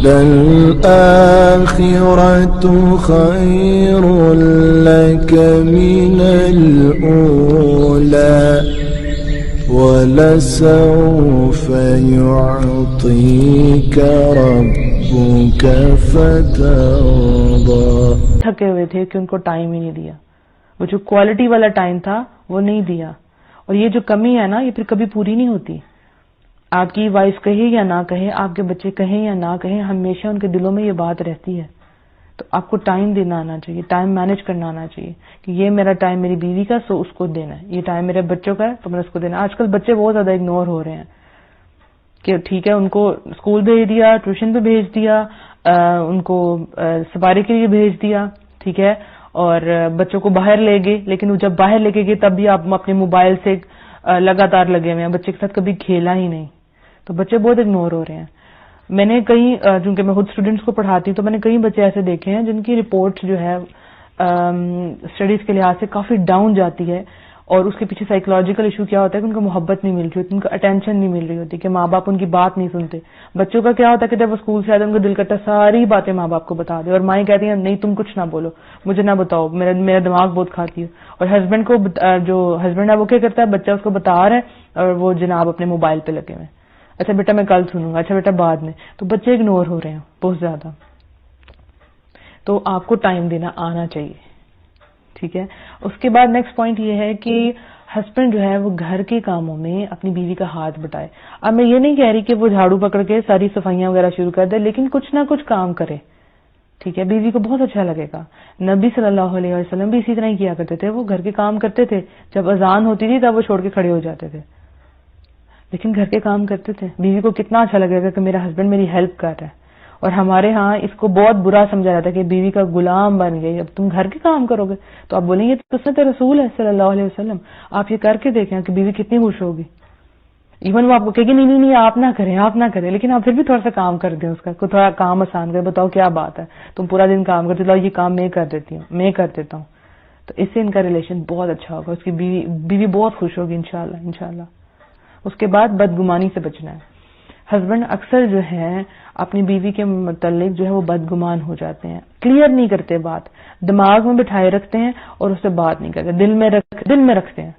للآخرة خير لك من الأولى ولسوف يعطيك ربك فترضى. تھکے ہوئے تھے کہ ان کو ٹائم ہی نہیں دیا، وہ جو کوالٹی والا ٹائم تھا وہ نہیں دیا. اور یہ جو کمی ہے نا، یہ پھر کبھی پوری نہیں ہوتی. آپ کی وائف کہے یا نہ کہے، آپ کے بچے کہیں یا نہ کہیں، ہمیشہ ان کے دلوں میں یہ بات رہتی ہے. تو آپ کو ٹائم دینا آنا چاہیے، ٹائم مینج کرنا آنا چاہیے کہ یہ میرا ٹائم میری بیوی کا، سو اس کو دینا ہے. یہ ٹائم میرے بچوں کا ہے تو میں اس کو دینا. آج کل بچے بہت زیادہ اگنور ہو رہے ہیں کہ ٹھیک ہے، ان کو اسکول بھیج دیا، ٹیوشن پہ بھیج دیا، ان کو سفاری کے لیے بھیج دیا، ٹھیک ہے، اور بچوں کو باہر لے گئے. لیکن جب باہر لے کے گئے تب بھی آپ اپنے موبائل سے لگاتار لگے ہوئے ہیں، بچے کے ساتھ کبھی کھیلا ہی نہیں. تو بچے بہت اگنور ہو رہے ہیں. میں نے چونکہ میں خود اسٹوڈنٹس کو پڑھاتی ہوں تو میں نے کئی بچے ایسے دیکھے ہیں جن کی رپورٹ جو ہے اسٹڈیز کے لحاظ سے کافی ڈاؤن جاتی ہے. اور اس کے پیچھے سائیکولوجیکل ایشو کیا ہوتا ہے کہ ان کو محبت نہیں مل رہی ہوتی، ان کو اٹینشن نہیں مل رہی ہوتی، کہ ماں باپ ان کی بات نہیں سنتے. بچوں کا کیا ہوتا ہے کہ جب وہ اسکول سے آتے ہیں ان کو دل کرتا ہے ساری باتیں ماں باپ کو بتا دے، اور مائیں کہتی ہیں نہیں تم کچھ نہ بولو، مجھے نہ بتاؤ، میرا دماغ بہت کھاتی ہے. اور ہسبینڈ کو جو ہسبینڈ ہے وہ کیا کرتا ہے، بچہ اس کو بتا رہا ہے اور وہ جناب اپنے موبائل پہ لگے ہوئے ہیں. اچھا بیٹا میں کل سنوں گا، اچھا بیٹا بعد میں. تو بچے اگنور ہو رہے ہیں بہت زیادہ. تو آپ کو ٹائم دینا آنا چاہیے، ٹھیک ہے. اس کے بعد نیکسٹ پوائنٹ یہ ہے کہ ہسبینڈ جو ہے وہ گھر کے کاموں میں اپنی بیوی کا ہاتھ بٹائے. اب میں یہ نہیں کہہ رہی کہ وہ جھاڑو پکڑ کے ساری صفائیاں وغیرہ شروع کر دے، لیکن کچھ نہ کچھ کام کرے، ٹھیک ہے. بیوی کو بہت اچھا لگے گا. نبی صلی اللہ علیہ وسلم بھی اسی طرح ہی کیا کرتے تھے، وہ گھر کے کام کرتے تھے. جب اذان ہوتی تھی تب وہ چھوڑ کے کھڑے ہو جاتے تھے، لیکن گھر کے کام کرتے تھے. بیوی کو کتنا اچھا لگے گا کہ میرا ہسبینڈ میری ہیلپ کر رہا ہے. اور ہمارے ہاں اس کو بہت برا سمجھا جاتا ہے کہ بیوی کا غلام بن گئی، اب تم گھر کے کام کرو گے. تو آپ بولیں گے تو سنت رسول ہے صلی اللہ علیہ وسلم. آپ یہ کر کے دیکھیں کہ بیوی کتنی خوش ہوگی. ایون وہ آپ کو کہے گی نہیں آپ نہ کریں، آپ نہ کریں، لیکن آپ پھر بھی تھوڑا سا کام کر دیں، اس کا تھوڑا کام آسان کریں. بتاؤ کیا بات ہے، تم پورا دن کام کرتے ہو، یہ کام میں کر دیتی ہوں، میں کر دیتا ہوں. تو اس سے ان کا ریلیشن بہت اچھا ہوگا، اس کی بیوی بہت خوش ہوگی انشاءاللہ. اس کے بعد بدگمانی سے بچنا ہے. ہسبینڈ اکثر جو ہے اپنی بیوی کے متعلق جو ہے وہ بدگمان ہو جاتے ہیں، کلیئر نہیں کرتے بات، دماغ میں بٹھائے رکھتے ہیں اور اس سے بات نہیں کرتے، دل میں رکھتے ہیں.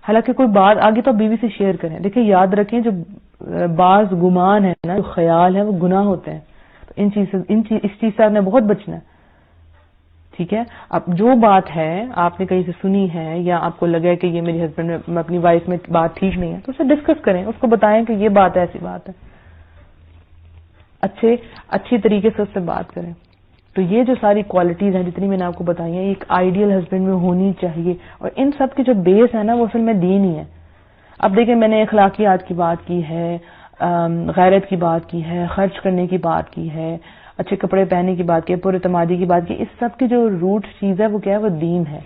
حالانکہ کوئی بات آگے تو بیوی سے شیئر کریں. دیکھیں یاد رکھیں جو بعض گمان ہے نا، جو خیال ہے وہ گناہ ہوتے ہیں. تو اس چیز سے آپ نے بہت بچنا ہے، ٹھیک ہے. اب جو بات ہے آپ نے کہیں سے سنی ہے یا آپ کو لگا کہ یہ میری ہسبینڈ میں اپنی وائف میں بات ٹھیک نہیں ہے تو اسے ڈسکس کریں، اس کو بتائیں کہ یہ بات ایسی بات ہے، اچھی طریقے سے اس سے بات کریں. تو یہ جو ساری کوالٹیز ہیں جتنی میں نے آپ کو بتائی ہیں، ایک آئیڈیل ہسبینڈ میں ہونی چاہیے. اور ان سب کی جو بیس ہے نا وہ اصل میں دین ہی ہے. اب دیکھیں میں نے اخلاقیات کی بات کی ہے، غیرت کی بات کی ہے، خرچ کرنے کی بات کی ہے، اچھے کپڑے پہننے کی بات کی ہے، پر اعتمادی کی بات کی. اس سب کی جو روٹ چیز ہے وہ کیا ہے، وہ دین ہے.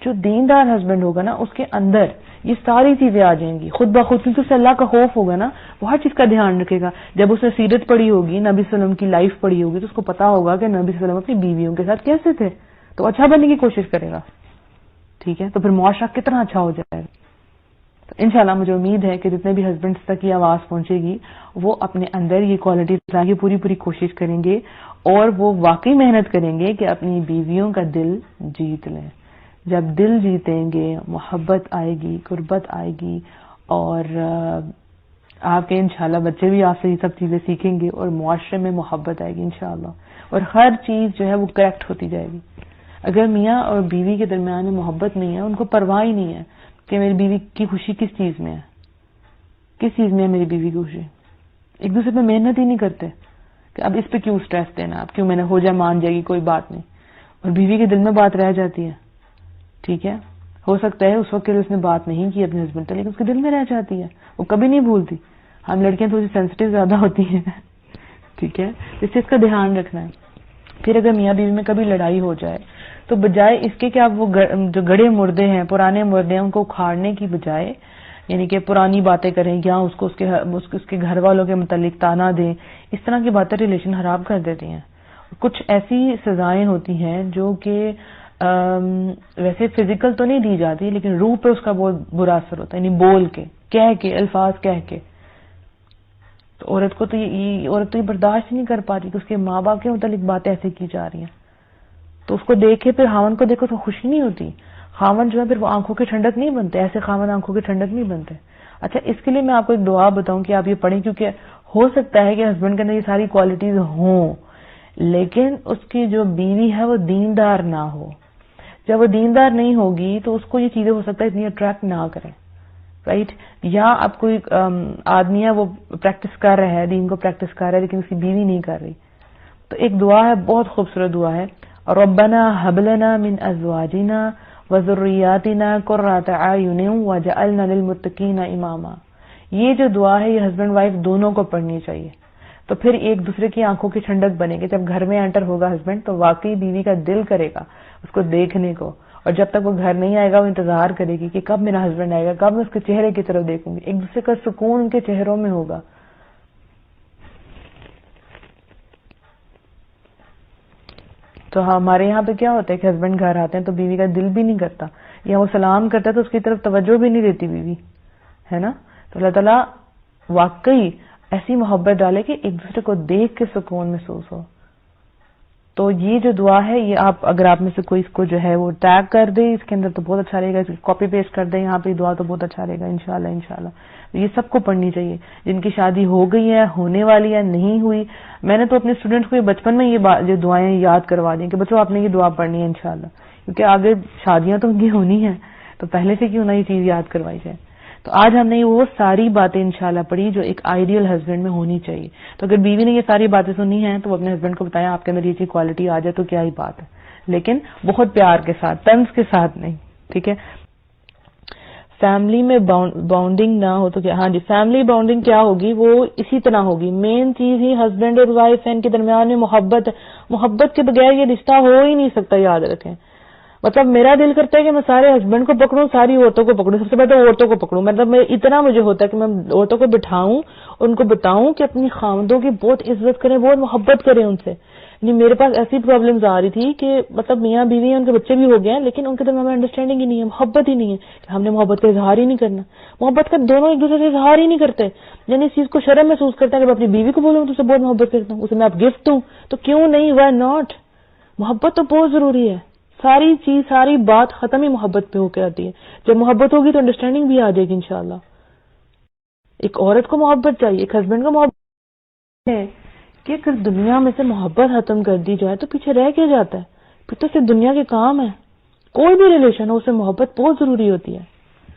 جو دیندار ہسبینڈ ہوگا نا اس کے اندر یہ ساری چیزیں آ جائیں گی خود بخود، کیونکہ اسے اللہ کا خوف ہوگا نا، وہ ہر چیز کا دھیان رکھے گا. جب اس نے سیرت پڑھی ہوگی، نبی صلی اللہ علیہ وسلم کی لائف پڑھی ہوگی، تو اس کو پتا ہوگا کہ نبی صلی اللہ علیہ وسلم اپنی بیویوں کے ساتھ کیسے تھے، تو اچھا بننے کی کوشش کرے گا، ٹھیک ہے. تو پھر معاشرہ کتنا اچھا ہو جائے گا. تو انشاءاللہ مجھے امید ہے کہ جتنے بھی ہسبینڈز تک یہ آواز پہنچے گی وہ اپنے اندر یہ کوالٹی لانے کی پوری کوشش کریں گے، اور وہ واقعی محنت کریں گے کہ اپنی بیویوں کا دل جیت لیں. جب دل جیتیں گے محبت آئے گی، قربت آئے گی، اور آپ کے انشاءاللہ بچے بھی آپ سے یہ سب چیزیں سیکھیں گے، اور معاشرے میں محبت آئے گی انشاءاللہ، اور ہر چیز جو ہے وہ کریکٹ ہوتی جائے گی. اگر میاں اور بیوی کے درمیان میں محبت نہیں ہے، ان کو پرواہ ہی نہیں ہے کہ میری بیوی کی خوشی کس چیز میں ہے، کس چیز میں ہے میری بیوی کی خوشی، ایک دوسرے پہ محنت ہی نہیں کرتے کہ اب اس پہ کیوں سٹریس دینا، اب کیوں میں نے ہو جائے مان جائے گی کوئی بات نہیں، اور بیوی کے دل میں بات رہ جاتی ہے، ٹھیک ہے. ہو سکتا ہے اس وقت کے لیے اس نے بات نہیں کی اپنے ہسبینڈ سے، لیکن اس کے دل میں رہ جاتی ہے، وہ کبھی نہیں بھولتی. ہم لڑکیاں تھوڑی سینسٹیو زیادہ ہوتی ہیں، ٹھیک ہے. اس چیز کا دھیان رکھنا ہے. پھر اگر میاں بیوی میں کبھی لڑائی ہو جائے تو بجائے اس کے کہ آپ وہ جو گڑے مردے ہیں، پرانے مردے ہیں، ان کو اکھاڑنے کی بجائے، یعنی کہ پرانی باتیں کریں یا اس کے گھر والوں کے متعلق تانا دیں، اس طرح کی باتیں ریلیشن خراب کر دیتی ہیں. کچھ ایسی سزائیں ہوتی ہیں جو کہ ویسے فزیکل تو نہیں دی جاتی، لیکن روح پہ اس کا بہت برا اثر ہوتا ہے، یعنی بول کے، کہہ کے، الفاظ کہہ کے. تو تو عورت کو تو عورت تو یہ برداشت ہی نہیں کر پاتی کہ اس کے ماں باپ کے متعلق باتیں ایسے کی جا رہی ہیں. تو اس کو دیکھے پھر خاوند کو دیکھو تو خوشی نہیں ہوتی. خاوند جو ہے پھر وہ آنکھوں کے ٹھنڈک نہیں بنتے، ایسے خاوند آنکھوں کے ٹھنڈک نہیں بنتے. اچھا اس کے لیے میں آپ کو ایک دعا بتاؤں کہ آپ یہ پڑھیں، کیونکہ ہو سکتا ہے کہ ہسبینڈ کے اندر یہ ساری کوالٹیز ہوں لیکن اس کی جو بیوی ہے وہ دیندار نہ ہو. جب وہ دیندار نہیں ہوگی تو اس کو یہ چیزیں ہو سکتا ہے اتنی اٹریکٹ نہ کریں، رائٹ. یا اب کوئی آدمی ہے وہ پریکٹس کر رہا ہے، دین کو پریکٹس کر رہا ہے لیکن اس کی بیوی نہیں کر رہی، تو ایک دعا ہے، بہت خوبصورت دعا ہے، ربنا هب لنا من ازواجنا وذریاتنا قرۃ اعین واجعلنا للمتقین اماما. یہ جو دعا ہے یہ ہسبینڈ وائف دونوں کو پڑھنی چاہیے. تو پھر ایک دوسرے کی آنکھوں کی ٹھنڈک بنے گی. جب گھر میں انٹر ہوگا ہسبینڈ تو واقعی بیوی کا دل کرے گا اس کو دیکھنے کو، اور جب تک وہ گھر نہیں آئے گا وہ انتظار کرے گی کہ کب میرا ہسبینڈ آئے گا، کب میں اس کے چہرے کی طرف دیکھوں گی. ایک دوسرے کا سکون ان کے چہروں میں ہوگا. تو ہمارے یہاں پہ کیا ہوتا ہے کہ ہسبینڈ گھر آتے ہیں تو بیوی کا دل بھی نہیں کرتا، یا وہ سلام کرتا ہے تو اس کی طرف توجہ بھی نہیں دیتی بیوی، ہے نا. تو اللہ تعالیٰ واقعی ایسی محبت ڈالے کہ ایک دوسرے کو دیکھ کے سکون محسوس ہو. تو یہ جو دعا ہے یہ آپ اگر آپ میں سے کوئی اس کو جو ہے وہ ٹیگ کر دے اس کے اندر تو بہت اچھا رہے گا، کاپی پیسٹ کر دے یہاں پہ دعا تو بہت اچھا رہے گا انشاءاللہ. انشاءاللہ یہ سب کو پڑھنی چاہیے، جن کی شادی ہو گئی ہے، ہونے والی ہے، نہیں ہوئی. میں نے تو اپنے اسٹوڈنٹس کو یہ بچپن میں یہ دعائیں یاد کروا دی کہ بچوں آپ نے یہ دعا پڑھنی ہے انشاءاللہ، کیونکہ آگے شادیاں تو ان کی ہونی ہیں تو پہلے سے کیوں نہ یہ چیز یاد کروائی جائے. تو آج ہم نے وہ ساری باتیں انشاءاللہ پڑھی جو ایک آئیڈیل ہسبینڈ میں ہونی چاہیے. تو اگر بیوی نے یہ ساری باتیں سنی ہیں تو وہ اپنے ہسبینڈ کو بتائیں آپ کے اندر یہ چیز کوالٹی آ جائے تو کیا ہی بات ہے، لیکن بہت پیار کے ساتھ، طنز کے ساتھ نہیں، ٹھیک ہے. فیملی میں باؤنڈنگ نہ ہو تو کیا، ہاں جی فیملی باؤنڈنگ کیا ہوگی، وہ اسی طرح ہوگی. مین چیز ہی ہسبینڈ اور وائف ہے، ان کے درمیان میں محبت ہے. محبت کے بغیر یہ رشتہ ہو ہی نہیں سکتا، یاد رکھیں. مطلب میرا دل کرتا ہے کہ میں سارے ہسبینڈ کو پکڑوں، ساری عورتوں کو پکڑوں، سب سے پہلے عورتوں کو پکڑوں. مطلب اتنا مجھے ہوتا ہے کہ میں عورتوں کو بٹھاؤں اور ان کو بتاؤں کہ اپنی خاوندوں کی بہت عزت کریں، بہت محبت کریں ان سے. میرے پاس ایسی پرابلمز آ رہی تھی کہ مطلب میاں بیوی ہیں، ان کے بچے بھی ہو گئے ہیں لیکن ان کے درمیان میں انڈرسٹینڈنگ ہی نہیں ہے، محبت ہی نہیں ہے کہ ہم نے محبت کا اظہار ہی نہیں کرنا. محبت کا دونوں ایک دوسرے سے اظہار ہی نہیں کرتے، یعنی اس چیز کو شرم محسوس کرتے ہیں کہ میں اپنی بیوی کو بولوں تو اسے بہت محبت کرتا ہوں، اسے میں اب گفٹ دوں تو کیوں نہیں، وائی ناٹ. محبت تو بہت ضروری ہے. ساری چیز، ساری بات ختم ہی محبت پہ ہو کے آتی ہے. جب محبت ہوگی تو انڈرسٹینڈنگ بھی آ جائے گی انشاءاللہ. ایک عورت کو محبت چاہیے، ایک ہسبینڈ کو محبت ہے کہ اگر دنیا میں سے محبت ختم کر دی جائے تو پیچھے رہ کے جاتا ہے، پھر تو صرف دنیا کے کام ہے. کوئی بھی ریلیشن ہو اسے محبت بہت ضروری ہوتی ہے.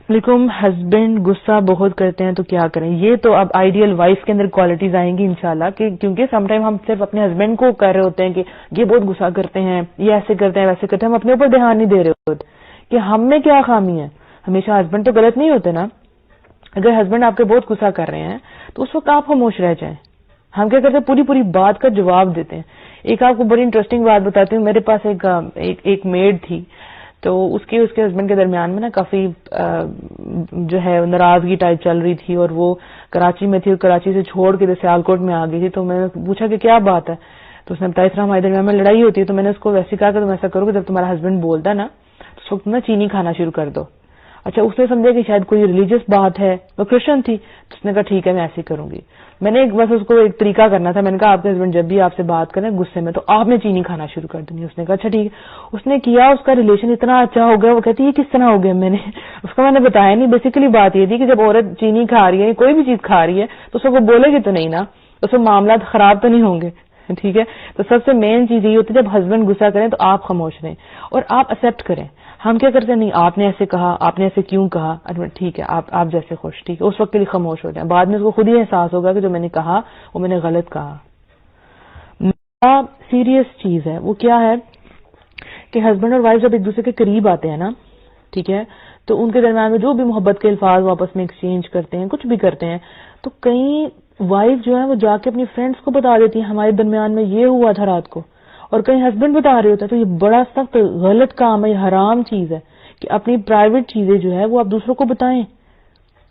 لیکن ہسبینڈ غصہ بہت کرتے ہیں تو کیا کریں. یہ تو اب آئیڈیل وائف کے اندر کوالٹیز آئیں گی انشاءاللہ کہ کیونکہ سم ٹائم ہم صرف اپنے ہسبینڈ کو کر رہے ہوتے ہیں کہ یہ بہت غصہ کرتے ہیں، یہ ایسے کرتے ہیں ویسے کرتے ہیں، ہم اپنے اوپر دھیان نہیں دے رہے ہوتے کہ ہم میں کیا خامی ہے. ہمیشہ ہسبینڈ تو غلط نہیں ہوتے نا. اگر ہسبینڈ آپ کے بہت غصہ کر رہے ہیں تو اس وقت آپ خاموش رہ جائیں. ہم کیا کرتے ہیں، پوری بات کا جواب دیتے ہیں. ایک آپ کو بڑی انٹرسٹنگ بات بتاتی ہوں. میرے پاس ایک میڈ تھی تو اس کے ہسبینڈ کے درمیان میں نا کافی جو ہے ناراضگی ٹائپ چل رہی تھی اور وہ کراچی میں تھی اور کراچی سے چھوڑ کے سیالکوٹ میں آ گئی تھی. تو میں نے پوچھا کہ کیا بات ہے تو اس نے بتایا اس طرح ہمارے درمیان میں لڑائی ہوتی ہے. تو میں نے اس کو ویسے کہا کہ تم ایسا کرو کہ جب تمہارا ہسبینڈ بولتا ہے نا تو اس وقت نا چینی کھانا شروع کر دو. اچھا اس نے سمجھا کہ شاید کوئی ریلیجیس بات ہے، وہ کرسچن تھی تو اس نے کہا ٹھیک ہے میں ایسے کروں گی. میں نے بس اس کو ایک طریقہ کرنا تھا. میں نے کہا آپ کے ہسبینڈ جب بھی آپ سے بات کریں غصے میں تو آپ نے چینی کھانا شروع کر دیں گی. اس نے کہا اچھا ٹھیک ہے. اس نے کیا، اس کا ریلیشن اتنا اچھا ہو گیا. وہ کہتی ہے یہ کس طرح ہو گیا. اس کو میں نے بتایا نہیں. بیسیکلی بات یہ تھی کہ جب عورت چینی کھا رہی ہے کوئی بھی چیز کھا رہی ہے تو اس کو بولے گی تو نہیں نا، اس میں معاملات خراب تو نہیں ہوں گے. ٹھیک ہے. تو سب سے مین چیز یہ ہوتی ہے جب ہسبینڈ غصہ کریں تو آپ خاموش رہیں اور آپ ایکسپٹ کریں. ہم کیا کرتے ہیں، نہیں آپ نے ایسے کہا، آپ نے ایسے کیوں کہا، ٹھیک ہے آپ جیسے خوش، ٹھیک ہے اس وقت کے لیے خاموش ہو جائیں. بعد میں اس کو خود ہی احساس ہوگا کہ جو میں نے کہا وہ میں نے غلط کہا. سیریس چیز ہے وہ کیا ہے کہ ہسبینڈ اور وائف جب ایک دوسرے کے قریب آتے ہیں نا، ٹھیک ہے، تو ان کے درمیان میں جو بھی محبت کے الفاظ واپس میں ایکسچینج کرتے ہیں، کچھ بھی کرتے ہیں، تو کئی وائف جو ہے وہ جا کے اپنی فرینڈس کو بتا دیتی ہیں ہمارے درمیان میں یہ ہوا تھا رات کو، اور کہیں ہسبینڈ بتا رہے ہوتے ہیں. تو یہ بڑا سخت غلط کام ہے، یہ حرام چیز ہے کہ اپنی پرائیویٹ چیزیں جو ہے وہ آپ دوسروں کو بتائیں.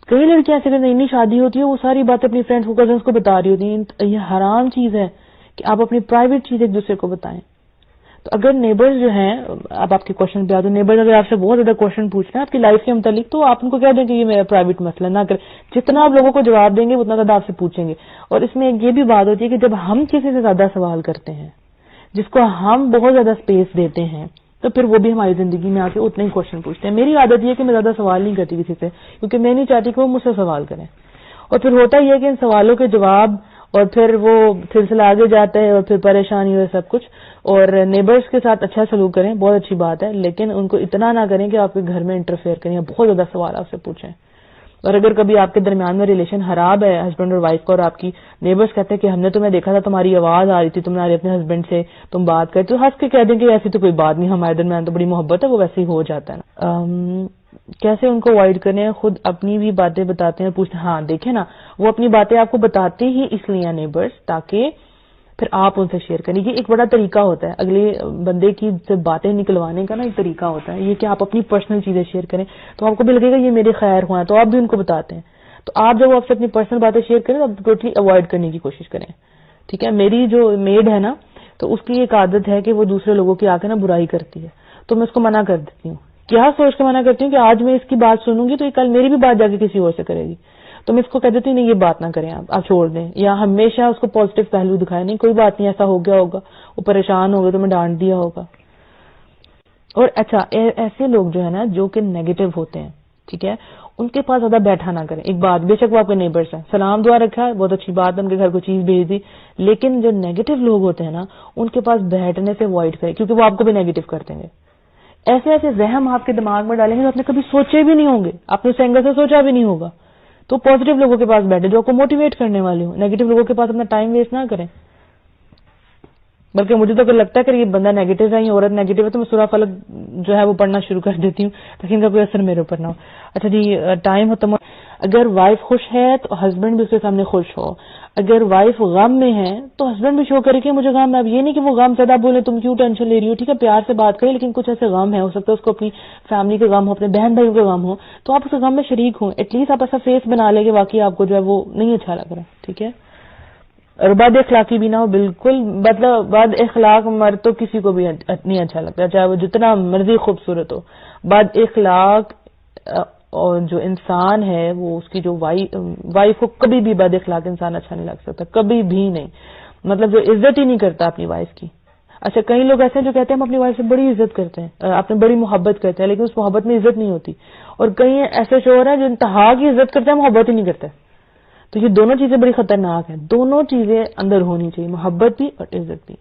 کئی لڑکیاں ایسے کرتے ہیں، نئی شادی ہوتی ہے وہ ساری باتیں اپنی فرینڈس کو، کزنس کو بتا رہی ہوتی ہیں. یہ حرام چیز ہے کہ آپ اپنی پرائیویٹ چیز ایک دوسرے کو بتائیں. تو اگر نیبرز جو ہیں، اب آپ کے کوشچن پہ آتے ہیں، نیبرز اگر آپ سے بہت زیادہ کوشچن پوچھ رہے ہیں آپ کی لائف کے متعلق، تو آپ ان کو کہہ دیں کہ یہ میرا پرائیویٹ مسئلہ نہ کریں. جتنا آپ لوگوں کو جواب دیں گے اتنا زیادہ آپ سے پوچھیں گے. اور اس میں ایک یہ بھی بات ہوتی ہے کہ جب ہم کسی سے زیادہ سوال کرتے ہیں، جس کو ہم بہت زیادہ اسپیس دیتے ہیں، تو پھر وہ بھی ہماری زندگی میں آ کے اتنے ہی کوشچن پوچھتے ہیں. میری عادت یہ ہے کہ میں زیادہ سوال نہیں کرتی کسی سے، کیونکہ میں نہیں چاہتی کہ وہ مجھ سے سوال کریں. اور پھر ہوتا یہ ہے کہ ان سوالوں کے جواب اور پھر وہ سلسلہ آگے جاتا ہے اور پھر پریشانی ہوئے سب کچھ. اور نیبرز کے ساتھ اچھا سلوک کریں، بہت اچھی بات ہے، لیکن ان کو اتنا نہ کریں کہ آپ کے گھر میں انٹرفیئر کریں یا بہت زیادہ سوال آپ سے پوچھیں. اور اگر کبھی آپ کے درمیان میں ریلیشن خراب ہے ہسبینڈ اور وائف کا، اور آپ کی نیبرز کہتے ہیں کہ ہم نے تمہیں دیکھا تھا، تمہاری آواز آ رہی تھی تمہارے اپنے ہسبینڈ سے، تم بات کرتے، تو ہنس کے کہہ دیں کہ ایسی تو کوئی بات نہیں، ہمارے درمیان تو بڑی محبت ہے، وہ ویسے ہی ہو جاتا ہے نا. کیسے ان کو اوائڈ کرنے، خود اپنی بھی باتیں بتاتے ہیں، پوچھتے ہیں. ہاں دیکھیں نا، وہ اپنی باتیں آپ کو بتاتے ہی اس لیے نیبرز تاکہ پھر آپ ان سے شیئر کریں. یہ ایک بڑا طریقہ ہوتا ہے اگلے بندے کی سے باتیں نکلوانے کا نا، ایک طریقہ ہوتا ہے یہ کہ آپ اپنی پرسنل چیزیں شیئر کریں، تو آپ کو بھی لگے گا یہ میرے خیر ہوا ہے، تو آپ بھی ان کو بتاتے ہیں. تو آپ جب آپ سے اپنی پرسنل باتیں شیئر کریں تو آپ ٹوٹلی اوائڈ کرنے کی کوشش کریں. ٹھیک ہے. میری جو میڈ ہے نا، تو اس کی ایک عادت ہے کہ وہ دوسرے لوگوں کی آ کے نا برائی کرتی ہے، تو میں اس کو منع کر دیتی ہوں. کیا سوچ کے منع کرتی ہوں کہ آج میں اس کی بات سنوں گی تو یہ کل میری بھی بات جا کے کسی اور سے کرے گی. تو میں اس کو کہہ دیتی ہوں نہیں، یہ بات نہ کریں، آپ چھوڑ دیں، یا ہمیشہ اس کو پازیٹیو پہلو دکھائیں. نہیں کوئی بات نہیں، ایسا ہو گیا ہوگا، وہ پریشان ہو گئے تو میں ڈانٹ دیا ہوگا. اور اچھا ایسے لوگ جو ہے نا جو کہ نیگیٹو ہوتے ہیں، ٹھیک ہے، ان کے پاس زیادہ بیٹھا نہ کریں. ایک بات، بے شک وہ آپ کے نیبرز ہیں، سلام دعا رکھا ہے، بہت اچھی بات ہے، ان کے گھر کو چیز بھیج دی، لیکن جو نیگیٹو لوگ ہوتے ہیں نا ان کے پاس بیٹھنے سے اوائڈ کریں، کیونکہ وہ آپ کو بھی نیگیٹو کر دیں گے. ایسے ایسے ذہن آپ کے دماغ میں ڈالیں گے جو آپ نے کبھی سوچے بھی نہیں ہوں گے، آپ نے اس اینگل سے سوچا بھی نہیں ہوگا. تو پازیٹیو لوگوں کے پاس بیٹھے جو آپ کو موٹیویٹ کرنے والے ہوں. نیگیٹو لوگوں کے پاس اپنا ٹائم ویسٹ نہ کریں. بلکہ مجھے تو لگتا ہے کہ یہ بندہ نیگیٹو ہے یا عورت نیگیٹو ہے تو میں سورہ فلق جو ہے وہ پڑھنا شروع کر دیتی ہوں تاکہ ان کا کوئی اثر میرے اوپر نہ ہو. اچھا جی، ٹائم ختم ہو. اگر وائف خوش ہے تو ہسبینڈ بھی اس کے سامنے خوش ہو. اگر وائف غم میں ہے تو ہسبینڈ بھی شو کرے کہ مجھے غم ہے. اب یہ نہیں کہ وہ غم زیادہ بولے تم کیوں ٹینشن لے رہی ہو، ٹھیک ہے پیار سے بات کریں، لیکن کچھ ایسے غم ہے، ہو سکتا ہے اس کو اپنی فیملی کے غم ہو، اپنے بہن بھائیوں کے غم ہو، تو آپ اس غم میں شریک ہوں. ایٹ لیسٹ آپ ایسا فیس بنا لیں کہ واقعی آپ کو جو ہے وہ نہیں اچھا لگ رہا. ٹھیک ہے. اور بد اخلاقی بھی نہ ہو بالکل. مطلب بد اخلاق مرد تو کسی کو بھی نہیں اچھا لگتا، چاہے وہ جتنا مرضی خوبصورت ہو. بد اخلاق اور جو انسان ہے وہ اس کی جو وائف کو کبھی بھی بد اخلاق انسان اچھا نہیں لگ سکتا، کبھی بھی نہیں. مطلب جو عزت ہی نہیں کرتا اپنی وائف کی. اچھا کئی لوگ ایسے ہیں جو کہتے ہیں ہم اپنی وائف سے بڑی عزت کرتے ہیں، اپنے بڑی محبت کرتے ہیں، لیکن اس محبت میں عزت نہیں ہوتی. اور کئی ایسے شوہر ہیں جو انتہا کی عزت کرتے ہیں، محبت ہی نہیں کرتے. تو یہ دونوں چیزیں بڑی خطرناک ہیں. دونوں چیزیں اندر ہونی چاہیے، محبت بھی اور عزت بھی.